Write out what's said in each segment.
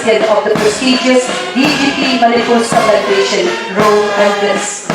President of the prestigious DGP Manipur Celebration, Roll and Bliss.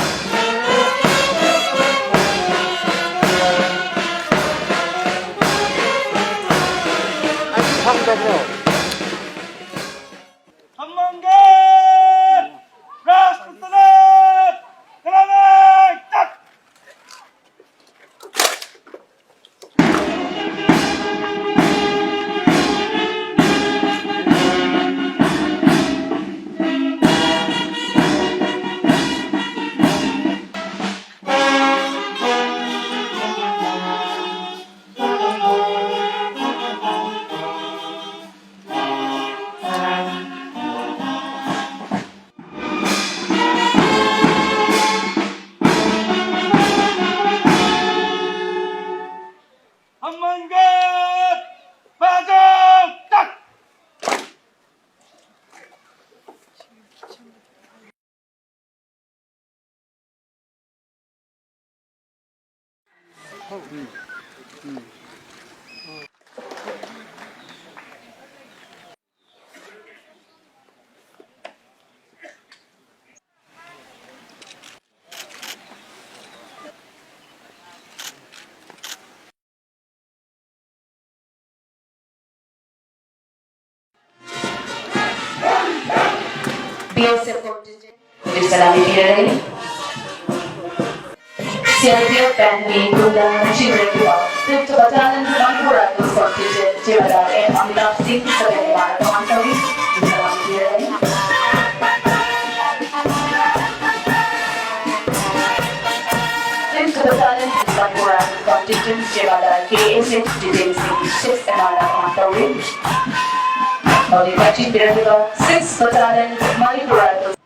BSF contingent, Salami Pirani, Sergio Penny, Buddha, Chibretua, 5th Battalion, Manipur Rifles contingent, Jivadar, and Amitabh Singh, Savannah, Mantawi, Salami Pirani. 5th Battalion, Manipur Rifles contingent, Jivadar, KSH, Jiten Singh, 6th Amara, Mantawi. Auditachi Piraniva, 6th Battalion, Manipur Rifles.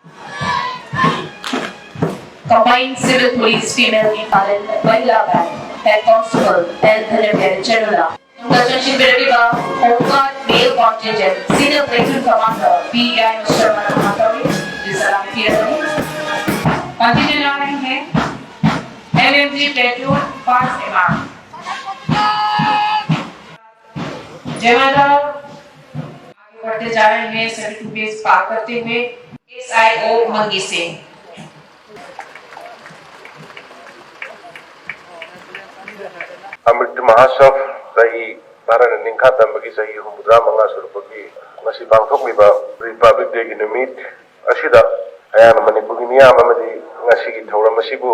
Combined Civil Police Female Equivalent, Mahila Band, Head Constable, L. Dhanapyar Chenula. Darshan Piraniva, Home Guard Male Contingent, Senior Platoon Commander, P. I. Sharma Mantawi, Salami Pirani. Contingent आ रहे हैं LMG Platoon, 5 MR. जवानों बढ़ते जा रहे हैं सभी base पार करते हुए SIO मंगी से अमृत महोत्सव सही भारत निंखा तंबगी सही हुमुद्रा मंगा सुरपगी मसी पांगथोकमिबा रिपब्लिक डे की निमित असिदा अयान मणिपुर की नियम अमदी ngasi की थौरम असिबु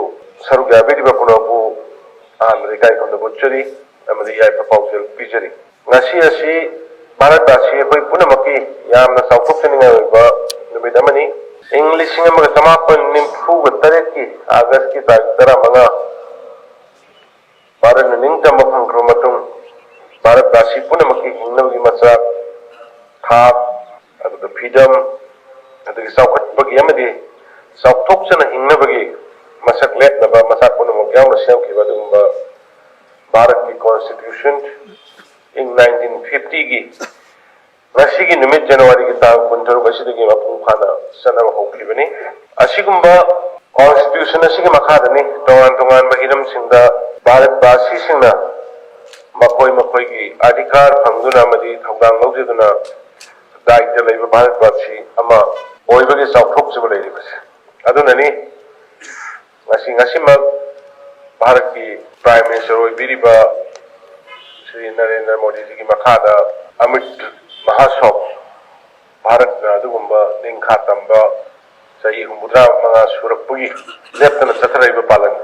सरुक याबेरिबा पुनबु आन रिकाई खंदबु चरी अमदी याय प्रपोजल पिजरी ngasi asi भारत वासी कोई पुनमकी यामना साउथोक्चनिंगा ओइबा निमित अमनी इंग्लिश में समापन निम्फुग तरह की अगस्त की तारीख 15 भारत निंगतम फंख्रो भारत वासी पुनमकी हिंगनबगी मचा थाप अदुग फ्रीडम अदुग साउखटपगी अमदी साउथोक्चना हिंगनबगी मसक लेतनबा मसा पुनमक यावना सेमखिबा अदुगुंबा भारत की कॉन्स्टिट्यूशन इन 1950 की ngasi gi numit January ki tang 16 asidi mapung phana sanam hokibani asigumba constitution asigi makha dani tongan bahiram singda bharat basi singna makoi gi adhikar phangduna madi thongdang lawjeduna daikta leiba bharat basi ama oibagi sauthok chiba leibase adunani ngasi mak bharat ki prime minister oibiriba Shri Narendra Modi ji ki makha da Amit महासव Bharat अदुगुंबा निंखा तंबा सही हुमुद्रा मंगा सुरपुगी लेप्तन चथरैब पालन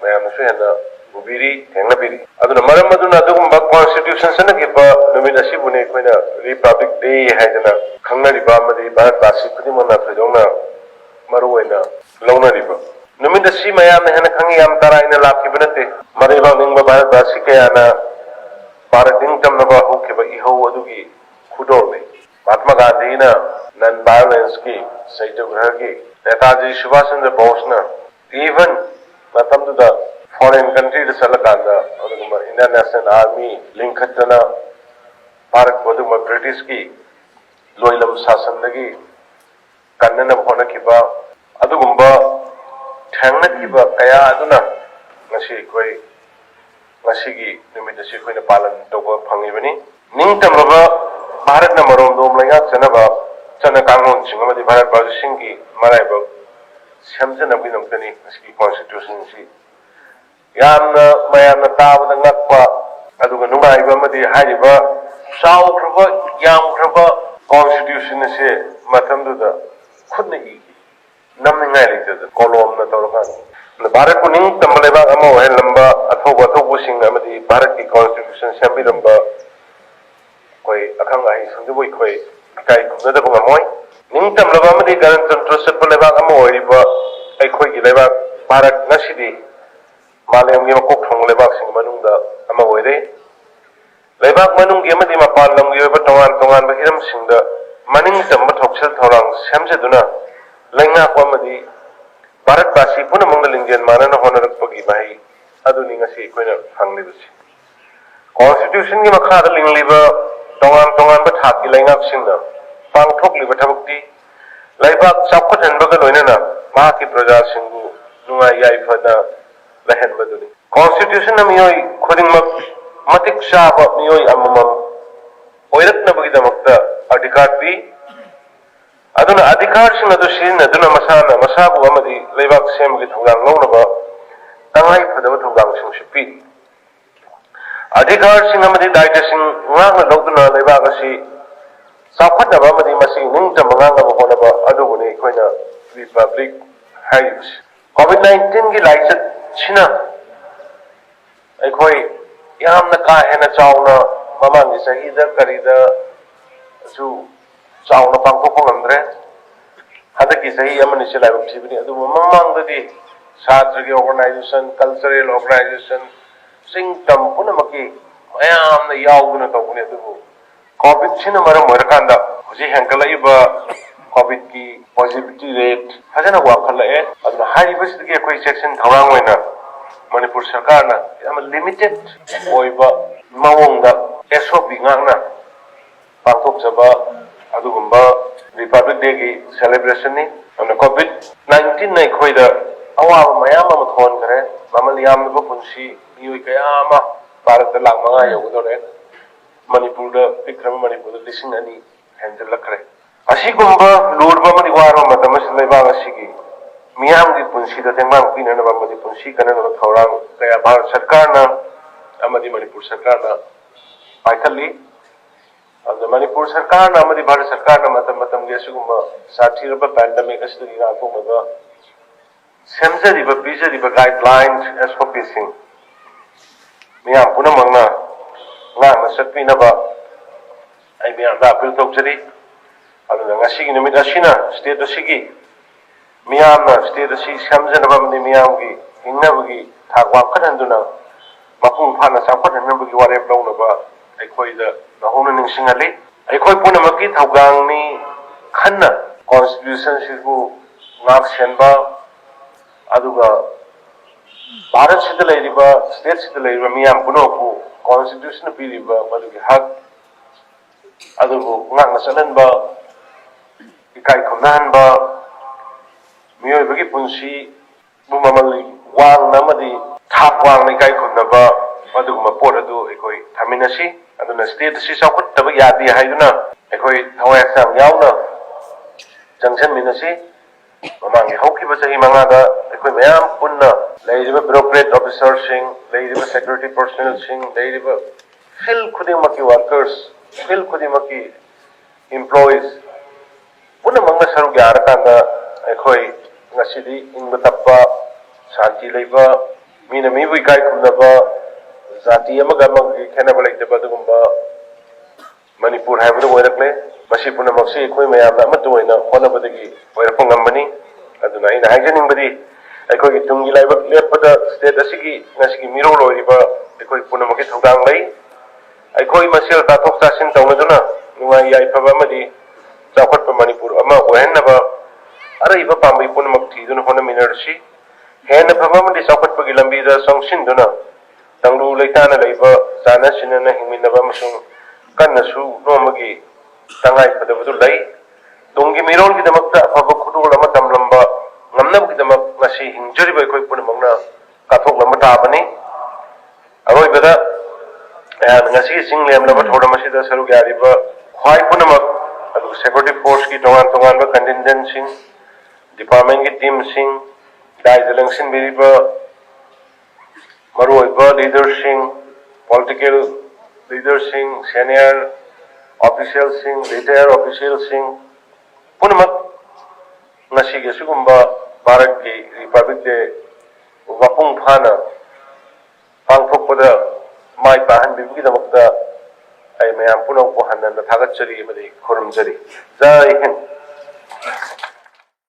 मयामसु हेना बुबिरी थेंगनबिरी अदुना मरम अदुना अदुगुंबा constitution सनगिबा नुमित असिबुने Koyna Republic day हाइदना खंगनरिबा मदि भारत वासी खुदिमना थैदोंना मरुवैना लौनरिबा नुमित असि मयामना हेना खंगी याम ताराइना लाखिबनते मरेबा निंगबा भारत वासी कयाना भारत निंगतमनबा होखिबा इहौ अदुगी महात्मा गांधी ना non violence की सत्याग्रह की नेताजी सुभाष चंद्र बोस ना इवन मतमदुदा फॉरेन कंट्री द सलकांदा अदुगुमा इंडियन नेशनल आर्मी लिंखतना भारत बदुमा ब्रिटिश की लोइलम शासन दगी कन्नन होनकिबा अदुगुंबा थेंगनकिबा कया अदुना ngasi koi ngasi gi numit asi koina palan toba phangibani ningtamaba Bharat न मरोम दोम लैंगा चनबा ꯆꯠꯅ ꯀꯥꯡꯂꯣꯟꯁꯤꯡ ꯑꯃꯗꯤ ꯚꯥꯔꯠ ꯚꯥꯔꯠꯁꯤꯡꯒꯤ ꯃꯔꯥꯏꯕꯛ ꯁꯦꯝꯖꯅꯕꯒꯤꯗꯃꯛꯇꯅꯤ ꯉꯁꯤꯒꯤ ꯀꯣꯟꯁꯇꯤꯇ꯭ꯌꯨꯁꯟꯁꯤ ꯌꯥꯝꯅ ꯃꯌꯥꯝꯅ ꯇꯥꯕꯗ ꯉꯛꯄ ꯑꯗꯨꯒ ꯅꯨꯡꯉꯥꯏꯕ ꯑꯃꯗꯤ ꯍꯥꯏꯔꯤꯕ ꯆꯥꯎꯈ꯭ꯔꯕ ꯌꯥꯝꯈ꯭ꯔꯕ ꯀꯣꯟꯁꯇꯤꯇ꯭ꯌꯨꯁꯟ ꯑꯁꯤ ꯃꯇꯝꯗꯨꯗ ꯈꯨꯠꯅ ꯏꯈꯤ ꯅꯝꯅꯤꯡꯉꯥꯏ ꯂꯩꯇꯗ ꯀꯣꯂꯣꯝꯅ ꯇꯧꯔꯀꯥꯟꯗ ꯚꯥꯔꯠꯄꯨ ꯅꯤꯡꯇꯝꯕ ꯂꯩꯕꯥꯛ ꯑꯃ ꯑꯣꯏꯍꯜꯂꯝꯕ ꯑꯊꯧꯕꯁꯤꯡ ꯑꯃꯗꯤ ꯚꯥꯔꯠꯀꯤ ꯀꯣꯟꯁꯇꯤꯇ꯭ꯌꯨꯁꯟ ꯁꯦꯝꯕꯤꯔꯝꯕ ꯑꯩꯈꯣꯏ ꯑꯈꯪ ꯑꯍꯩꯁꯤꯡꯗꯨꯕꯨ ꯑꯩꯈꯣꯏ ꯏꯀꯥꯏ ꯈꯨꯝꯅꯗꯕ ꯉꯝꯃꯣꯏ ꯅꯤꯡꯇꯝꯂꯕ ꯑꯃꯗꯤ ꯒꯅꯇꯟꯇ꯭ꯔ ꯆꯠꯄ ꯂꯩꯕꯥꯛ ꯑꯃ ꯑꯣꯏꯔꯤꯕ ꯑꯩꯈꯣꯏꯒꯤ ꯂꯩꯕꯥꯛ ꯚꯥꯔꯠ ꯉꯁꯤꯗꯤ ꯃꯥꯂꯦꯝꯒꯤ ꯃꯀꯣꯛ ꯊꯣꯡꯕ ꯂꯩꯕꯥꯛꯁꯤꯡꯒꯤ ꯃꯅꯨꯡꯗ ꯑꯃ ꯑꯣꯏꯔꯦ ꯂꯩꯕꯥꯛ ꯃꯅꯨꯡꯒꯤ ꯑꯃꯗꯤ ꯃꯄꯥꯟ ꯂꯝꯒꯤ ꯑꯣꯏꯕ ꯇꯣꯉꯥꯟ ꯇꯣꯉꯥꯟꯕ ꯍꯤꯔꯝꯁꯤꯡꯗ ꯃꯅꯤꯡꯇꯝꯕ ꯊꯧꯁꯤꯜ ꯊꯧꯔꯥꯡ ꯁꯦꯝꯖꯗꯨꯅ ꯂꯩꯉꯥꯛꯄ ꯑꯃꯗꯤ ꯚꯥꯔꯠꯕꯥꯁꯤ ꯄꯨꯝꯅꯃꯛꯅ ꯂꯤꯡꯖꯦꯜ ꯃꯥꯟꯅꯅ ꯍꯣꯠꯅꯔꯛꯄꯒꯤ ꯃꯍꯩ ꯑꯗꯨꯅꯤ ꯉꯁꯤ ꯑꯩꯈꯣꯏꯅ ꯐꯪꯂꯤꯕꯁꯤ ꯀꯣꯟꯁꯇꯤꯇ꯭ꯌꯨꯁꯟꯒꯤ ꯃꯈꯥꯗ ꯂꯤꯡꯂꯤꯕ ꯇꯣꯉꯥꯟ ꯇꯣꯉꯥꯟꯕ ꯊꯥꯛꯀꯤ ꯂꯩꯉꯥꯛꯁꯤꯡꯅ ꯄꯥꯡꯊꯣꯛꯂꯤꯕ ꯊꯕꯛꯇꯤ ꯂꯩꯕꯥꯛ ꯆꯥꯎꯈꯠꯍꯟꯕꯒ ꯂꯣꯏꯅꯅ ꯃꯍꯥꯛꯀꯤ ꯄ꯭ꯔꯖꯥꯁꯤꯡꯕꯨ ꯅꯨꯡꯉꯥꯏ ꯌꯥꯏꯐꯅ ꯂꯩꯍꯟꯕꯗꯨꯅꯤ ꯀꯣꯟꯁꯇꯤꯇ꯭ꯌꯨꯁꯟꯅ ꯃꯤꯑꯣꯏ ꯈꯨꯗꯤꯡꯃꯛ ꯃꯇꯤꯛ ꯆꯥꯕ ꯃꯤꯑꯣꯏ ꯑꯃꯃꯝ ꯑꯣꯏꯔꯛꯅꯕꯒꯤꯗꯃꯛꯇ ꯑꯙꯤꯀꯥꯔ ꯄꯤ ꯑꯗꯨꯅ ꯑꯙꯤꯀꯥꯔꯁꯤꯡ ꯑꯗꯨ ꯁꯤꯖꯤꯟꯅꯗꯨꯅ ꯃꯁꯥꯅ ꯃꯁꯥꯕꯨ ꯑꯃꯗꯤ ꯂꯩꯕꯥꯛ ꯁꯦꯝꯕꯒꯤ ꯊꯧꯗꯥꯡ ꯂꯧꯅꯕ ꯇꯉꯥꯏꯐꯗꯕ ꯊꯧꯗꯥꯡꯁꯤꯡꯁꯨ ꯄꯤ ꯑꯙꯤꯀꯥꯔꯁꯤꯡ ꯑꯃꯗꯤ ꯗꯥꯏꯇꯁꯤꯡ ꯉꯥꯛꯅ ꯂꯧꯗꯨꯅ ꯂꯩꯕꯥꯛ ꯑꯁꯤ ꯆꯥꯎꯈꯠꯅꯕ ꯑꯃꯗꯤ ꯃꯁꯤ ꯅꯤꯡꯇꯝꯕ ꯉꯥꯛꯅꯕ ꯍꯣꯠꯅꯕ ꯑꯗꯨꯕꯨꯅꯤ ꯑꯩꯈꯣꯏꯅ ꯔꯤꯄꯕ꯭ꯂꯤꯛ ꯍꯥꯏꯔꯤꯕꯁꯤ ꯀꯣꯚꯤꯗ-19ꯒꯤ ꯂꯥꯏꯆꯠꯁꯤꯅ ꯑꯩꯈꯣꯏ ꯌꯥꯝꯅ ꯀꯥ ꯍꯦꯟꯅ ꯆꯥꯎꯅ ꯃꯃꯥꯡꯒꯤ ꯆꯍꯤꯗ ꯀꯔꯤꯗꯁꯨ ꯆꯥꯎꯅ ꯄꯥꯡꯊꯣꯛꯄ ꯉꯝꯗ꯭ꯔꯦ ꯍꯟꯗꯛꯀꯤ ꯆꯍꯤ ꯑꯃꯅꯤꯁꯦ ꯂꯥꯏꯕꯛ ꯊꯤꯕꯅꯤ ꯑꯗꯨꯕꯨ ꯃꯃꯥꯡꯗꯗꯤ ꯁꯥꯇ꯭ꯔꯒꯤ ꯑꯣꯔꯒꯅꯥꯏꯖꯦꯁꯟ ꯀꯜꯆꯔꯦꯜ ꯑꯣꯔꯒꯅꯥꯏꯖꯦꯁꯟ ꯆꯤꯡ ꯇꯝ ꯄꯨꯝꯅꯃꯛꯀꯤ ꯃꯌꯥꯝꯅ ꯌꯥꯎꯗꯨꯅ ꯇꯧꯕꯅꯤ ꯑꯗꯨꯕꯨ ꯀꯣꯚꯤꯗꯁꯤꯅ ꯃꯔꯝ ꯑꯣꯏꯔꯀꯥꯟꯗ ꯍꯧꯖꯤꯛ ꯍꯦꯟꯒꯠꯂꯛꯏꯕ ꯀꯣꯚꯤꯗꯀꯤ ꯄꯣꯖꯤꯇꯤꯚꯤꯇꯤ ꯔꯦꯠ ꯐꯖꯅ ꯋꯥꯡꯈꯠꯂꯛꯑꯦ ꯑꯗꯨꯅ ꯍꯥꯏꯔꯤꯕꯁꯤꯗꯒꯤ ꯑꯩꯈꯣꯏ ꯆꯦꯛꯁꯤꯟ ꯊꯧꯔꯥꯡ ꯑꯣꯏꯅ ꯃꯅꯤꯄꯨꯔ ꯁꯔꯀꯥꯔꯅ ꯌꯥꯝꯅ ꯂꯤꯃꯤꯇꯦꯠ ꯑꯣꯏꯕ ꯃꯑꯣꯡꯗ SOP ꯉꯥꯛꯅ ꯄꯥꯡꯊꯣꯛꯆꯕ ꯑꯗꯨꯒꯨꯝꯕ ꯔꯤꯄꯕ꯭ꯂꯤꯛ ꯗꯦꯒꯤ ꯁꯦꯂꯦꯕ꯭ꯔꯦꯁꯟꯅꯤ ꯑꯗꯨꯅ ꯀꯣꯚꯤꯗ-19ꯅ ꯑꯩꯈꯣꯏꯗ ꯑꯋꯥꯕ ꯃꯌꯥꯝ ꯑꯃ ꯊꯣꯛꯍꯟꯈ꯭ꯔꯦ ꯃꯃꯜ ꯌꯥꯝꯂꯕ ꯄꯨꯟꯁꯤ ꯃꯤꯑꯣꯏ ꯀꯌꯥ ꯑꯃ ꯚꯥꯔꯠꯇ 5,00,000 ꯌꯧꯒꯗꯧꯔꯦ ꯃꯅꯤꯄꯨꯔꯗ ꯄꯤꯛꯈ꯭ꯔꯕ ꯃꯅꯤꯄꯨꯔꯗ 2,000 ꯍꯦꯟꯖꯜꯂꯛꯈ꯭ꯔꯦ ꯑꯁꯤꯒꯨꯝꯕ ꯂꯨꯔꯕ ꯑꯃꯗꯤ ꯋꯥꯔꯕ ꯃꯇꯝ ꯑꯁꯤꯗ ꯂꯩꯕꯥꯛ ꯑꯁꯤꯒꯤ ꯃꯤꯌꯥꯝꯒꯤ ꯄꯨꯟꯁꯤꯗ ꯇꯦꯡꯕꯥꯡ ꯄꯤꯅꯅꯕ ꯑꯃꯗꯤ ꯄꯨꯟꯁꯤ ꯀꯟꯅꯅꯕ ꯊꯧꯔꯥꯡ ꯀꯌꯥ ꯚꯥꯔꯠ ꯁꯔꯀꯥꯔꯅ ꯑꯃꯗꯤ ꯃꯅꯤꯄꯨꯔ ꯁꯔꯀꯥꯔꯅ ꯄꯥꯏꯈꯠꯂꯤ ꯑꯗꯨꯅ ꯃꯅꯤꯄꯨꯔ ꯁꯔꯀꯥꯔꯅ ꯑꯃꯗꯤ ꯚꯥꯔꯠ ꯁꯔꯀꯥꯔꯅ ꯃꯇꯝ ꯃꯇꯝꯒꯤ ꯑꯁꯤꯒꯨꯝꯕ ꯁꯥꯊꯤꯔꯕ ꯄꯦꯟꯗꯦꯃꯤꯛ ꯑꯁꯤꯗꯒꯤ ꯉꯥꯛꯊꯣꯛꯅꯕ ꯁꯦꯝꯖꯔꯤꯕ ꯄꯤꯖꯔꯤꯕ ꯒꯥꯏꯗꯂꯥꯏꯟ SOPꯁꯤꯡ ꯃꯤꯌꯥꯝ ꯄꯨꯝꯅꯃꯛꯅ ꯉꯥꯛꯅ ꯆꯠꯄꯤꯅꯕ ꯑꯩ ꯃꯤꯌꯥꯝꯗ ꯑꯄꯤꯜ ꯇꯧꯖꯔꯤ ꯑꯗꯨꯅ ꯉꯁꯤꯒꯤ ꯅꯨꯃꯤꯠ ꯑꯁꯤꯅ ꯁ꯭ꯇꯦꯠ ꯑꯁꯤꯒꯤ ꯃꯤꯌꯥꯝꯅ ꯁ꯭ꯇꯦꯠ ꯑꯁꯤ ꯁꯦꯝꯖꯅꯕ ꯑꯃꯗꯤ ꯃꯤꯌꯥꯝꯒꯤ ꯍꯤꯡꯅꯕꯒꯤ ꯊꯥꯛ ꯋꯥꯡꯈꯠꯍꯟꯗꯨꯅ ꯃꯄꯨꯡ ꯐꯥꯅ ꯆꯥꯎꯈꯠꯍꯟꯅꯕꯒꯤ ꯋꯥꯔꯦꯞ ꯂꯧꯅꯕ ꯑꯩꯈꯣꯏꯗ ꯅꯧꯍꯧꯅ ꯅꯤꯡꯁꯤꯡꯍꯜꯂꯤ ꯑꯩꯈꯣꯏ ꯄꯨꯝꯅꯃꯛꯀꯤ ꯊꯧꯗꯥꯡꯅꯤ ꯈꯟꯅ ꯀꯣꯟꯁꯇꯤꯇ꯭ꯌꯨꯁꯟꯁꯤꯕꯨ ꯉꯥꯛ ꯁꯦꯟꯕ ꯑꯗꯨꯒ ꯚꯥꯔꯠꯁꯤꯗ ꯂꯩꯔꯤꯕ ꯁ꯭ꯇꯦꯠꯁꯤꯗ ꯂꯩꯔꯤꯕ ꯃꯤꯌꯥꯝ ꯄꯨꯝꯅꯃꯛꯄꯨ ꯀꯣꯟꯁꯇꯤꯇ꯭ꯌꯨꯁꯟꯅ ꯄꯤꯔꯤꯕ ꯃꯗꯨꯒꯤ ꯍꯛ ꯑꯗꯨꯕꯨ ꯉꯥꯛꯅ ꯆꯠꯍꯟꯕ ꯏꯀꯥꯏ ꯈꯨꯝꯅꯍꯟꯕ ꯃꯤꯑꯣꯏꯕꯒꯤ ꯄꯨꯟꯁꯤꯕꯨ ꯃꯃꯜ ꯋꯥꯡꯅ ꯑꯃꯗꯤ ꯊꯥꯛ ꯋꯥꯡꯅ ꯏꯀꯥꯏ ꯈꯨꯝꯅꯕ ꯑꯗꯨꯒꯨꯝꯕ ꯄꯣꯠ ꯑꯗꯨ ꯑꯩꯈꯣꯏ ꯊꯝꯃꯤꯟꯅꯁꯤ ꯑꯗꯨꯅ ꯁ꯭ꯇꯦꯠ ꯑꯁꯤ ꯆꯥꯎꯈꯠꯇꯕ ꯌꯥꯗꯦ ꯍꯥꯏꯗꯨꯅ ꯑꯩꯈꯣই ꯊꯋꯥꯏ ꯍꯛꯆꯥꯡ ꯌꯥꯎꯅ ꯆꯪꯁꯤꯟꯃꯤꯟꯅꯁꯤ ꯃꯃꯥꯡꯒꯤ ꯍꯧꯈꯤꯕ ꯆꯍꯤ 5ꯗ ꯑꯩꯈꯣꯏ ꯃꯌꯥꯝ ꯄꯨꯟꯅ ꯂꯩꯔꯤꯕ ꯕ꯭ꯌꯨꯔꯣꯀ꯭ꯔꯦꯠ ꯑꯣꯐꯤꯁꯥꯔꯁꯤꯡ ꯂꯩꯔꯤꯕ ꯁꯦꯀ꯭ꯌꯨꯔꯤꯇꯤ ꯄꯔꯁꯣꯅꯦꯜꯁꯤꯡ ꯂꯩꯔꯤꯕ ꯐꯤꯜ ꯈꯨꯗꯤꯡꯃꯛꯀꯤ ꯋꯥꯔꯀꯔꯁ ꯐꯤꯜ ꯈꯨꯗꯤꯡꯃꯛꯀꯤ ꯏꯝꯄ꯭ꯂꯣꯌꯤꯁ ꯄꯨꯝꯅꯃꯛꯅ ꯁꯔꯨꯛ ꯌꯥꯔꯀꯥꯟꯗ ꯑꯩꯈꯣꯏ ꯉꯁꯤꯗꯤ ꯏꯪꯕ ꯇꯞꯄ ꯁꯥꯟꯇꯤ ꯂꯩꯕ ꯃꯤꯅ ꯃꯤꯕꯨ ꯏꯀꯥꯏ ꯈꯨꯝꯅꯕ ꯖꯥꯇꯤ ꯑꯃꯒ ꯑꯃꯒꯤ ꯈꯦꯟꯅꯕ ꯂꯩꯇꯕ ꯑꯗꯨꯒꯨꯝꯕ ꯃꯅꯤꯄꯨꯔ ꯍꯥꯏꯕꯗꯨ ꯑꯣꯏꯔꯛꯂꯦ ꯃꯁꯤ ꯄꯨꯝꯅꯃꯛꯁꯤ ꯑꯩꯈꯣꯏ ꯃꯌꯥꯝꯅ ꯑꯃꯠꯇ ꯑꯣꯏꯅ ꯍꯣꯠꯅꯕꯗꯒꯤ ꯑꯣꯏꯔꯛꯄ ꯉꯝꯕꯅꯤ ꯑꯗꯨꯅ ꯑꯩꯅ ꯍꯥꯏꯖꯅꯤꯡꯕꯗꯤ ꯑꯩꯈꯣꯏꯒꯤ ꯇꯨꯡꯒꯤ ꯂꯥꯏꯕꯛ ꯂꯦꯞꯄꯗ ꯁ꯭ꯇꯦꯠ ꯑꯁꯤꯒꯤ ꯉꯁꯤꯒꯤ ꯃꯤꯔꯣꯜ ꯑꯣꯏꯔꯤꯕ ꯑꯩꯈꯣꯏ ꯄꯨꯝꯅꯃꯛꯀꯤ ꯊꯧꯗꯥꯡ ꯂꯩ ꯑꯩꯈꯣꯏ ꯃꯁꯦꯜ ꯇꯥꯊꯣꯛ ꯇꯥꯁꯤꯟ ꯇꯧꯅꯗꯨꯅ ꯅꯨꯡꯉꯥꯏ ꯌꯥꯏꯐꯕ ꯑꯃꯗꯤ ꯆꯥꯎꯈꯠꯄ ꯃꯅꯤꯄꯨꯔ ꯑꯃ ꯑꯣꯏꯍꯟꯅꯕ ꯑꯔꯩꯕ ꯄꯥꯝꯕꯩ ꯄꯨꯝꯅꯃꯛ ꯊꯤꯗꯨꯅ ꯍꯣꯠꯅꯃꯤꯟꯅꯔꯁꯤ ꯍꯦꯟꯅ ꯐꯕ ꯑꯃꯗꯤ ꯆꯥꯎꯈꯠꯄꯒꯤ ꯂꯝꯕꯤꯗ ꯆꯪꯁꯤꯟꯗꯨꯅ ꯇꯪꯗꯨ ꯂꯩꯇꯥꯅ ꯂꯩꯕ ꯆꯥꯟꯅ ꯆꯤꯟꯅꯅ ꯍꯤꯡꯃꯤꯟꯅꯕ ꯑꯃꯁꯨꯡ ꯀꯟꯅꯁꯨ ꯅꯣꯝꯕꯒꯤ ꯇꯉꯥꯏꯐꯗꯕꯗꯨ ꯂꯩ ꯇꯨꯡꯒꯤ ꯃꯤꯔꯣꯜꯒꯤꯗꯃꯛꯇ ꯑꯐꯕ ꯈꯨꯗꯣꯜ ꯑꯃ ꯇꯝꯂꯝꯕ ꯉꯝꯅꯕꯒꯤꯗꯃꯛ ꯉꯁꯤ ꯍꯤꯡꯖꯔꯤꯕ ꯑꯩꯈꯣꯏ ꯄꯨꯝꯅꯃꯛꯅ ꯀꯠꯊꯣꯛꯂꯝꯕ ꯇꯥꯕꯅꯤ ꯑꯔꯣꯏꯕꯗ ꯑꯩꯍꯥꯛꯅ ꯉꯁꯤꯒꯤ ꯆꯤꯡ ꯂꯦꯝꯂꯕ ꯊꯧꯔꯝ ꯑꯁꯤꯗ ꯁꯔꯨꯛ ꯌꯥꯔꯤꯕ ꯈ꯭ꯋꯥꯏ ꯄꯨꯝꯅꯃꯛ ꯑꯗꯨꯒ ꯁꯦꯀ꯭ꯌꯨꯔꯤꯇꯤ ꯐꯣꯔꯁꯀꯤ ꯇꯣꯉꯥꯟ ꯇꯣꯉꯥꯟꯕ ꯀꯟꯇꯤꯟꯖꯦꯟꯁꯤꯡ, ꯗꯤꯄꯥꯔꯠꯃꯦꯟꯒꯤ ꯇꯤꯝꯁꯤꯡ, ꯂꯥꯏꯗ ꯂꯪꯁꯤꯟꯕꯤꯔꯤꯕ ꯃꯔꯨꯑꯣꯏꯕ ꯂꯤꯗꯔꯁꯤꯡ, ꯄꯣꯂꯤꯇꯤꯀꯦꯜ ꯂꯤꯗꯔꯁꯤꯡ, ꯁꯦꯅꯤꯌꯔ ꯑꯣꯐꯤꯁꯤꯌꯦꯜꯁꯤꯡ, ꯔꯤꯇꯥꯌꯔ ꯑꯣꯐꯤꯁꯤꯌꯦꯜꯁꯤꯡ ꯄꯨꯝꯅꯃꯛ ꯉꯁꯤꯒꯤ ꯑꯁꯤꯒꯨꯝꯕ ꯚꯥꯔꯠꯀꯤ ꯔꯤꯄꯕ꯭ꯂꯤꯛ ꯗꯦ ꯃꯄꯨꯡ ꯐꯥꯅ ꯄꯥꯡꯊꯣꯛꯄꯗ ꯃꯥꯏ ꯄꯥꯛꯍꯟꯕꯤꯕꯒꯤꯗꯃꯛꯇ ꯑꯩ ꯃꯌꯥꯝ ꯄꯨꯝꯅꯃꯛꯄꯨ ꯍꯟꯅ ꯊꯥꯒꯠꯆꯔꯤ ꯑꯃꯗꯤ ꯈꯨꯔꯨꯝꯖꯔꯤ꯫ ꯖꯥꯏ ꯍꯤꯟꯗ꯫